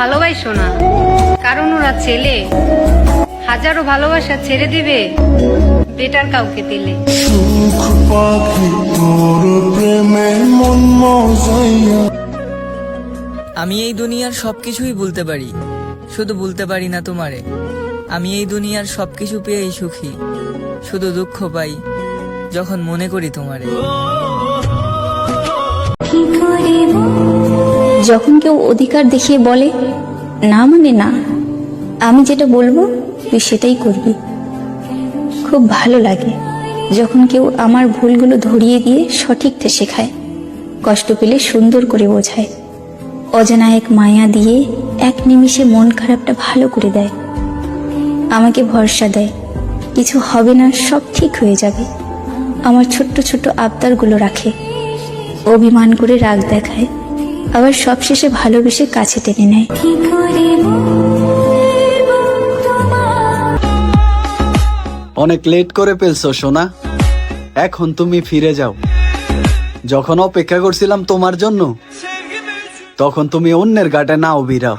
ভালোবাসো না, কারণ ওরা ছেলে। হাজারো ভালোবাসা ছেড়ে দিবে বেটার কাউকে দিলে। সুখ পাখি তোর প্রেমে মন মজাইয়া। আমি এই দুনিয়ার সবকিছুই বলতে পারি, শুধু বলতে পারি না তোমারে। আমি এই দুনিয়ার সবকিছু পেয়েই সুখী, শুধু দুঃখ পাই যখন মনে করি তোমারে। যখন কেউ অধিকার দেখিয়ে বলে না মানে না, আমি যেটা বলবো তুই সেটাই করবি, খুব ভালো লাগে। যখন কেউ আমার ভুলগুলো ধরিয়ে দিয়ে সঠিকটা শেখায়, কষ্ট পেলে সুন্দর করে বোঝায়, অজানা এক মায়া দিয়ে এক নিমিষে মন খারাপটা ভালো করে দেয়, আমাকে ভরসা দেয় কিছু হবে না, সব ঠিক হয়ে যাবে। আমার ছোট্ট ছোট্ট আবদারগুলো রাখে, অভিমান করে রাগ দেখায়, আবার সবশেষে ভালোবেসে কাছে টেনে নেয়। অনেক লেট করে ফেলছো সোনা, এখন তুমি ফিরে যাও। যখন অপেক্ষা করছিলাম তোমার জন্য, তখন তুমি অন্যের ঘাটে নাও বিরাও।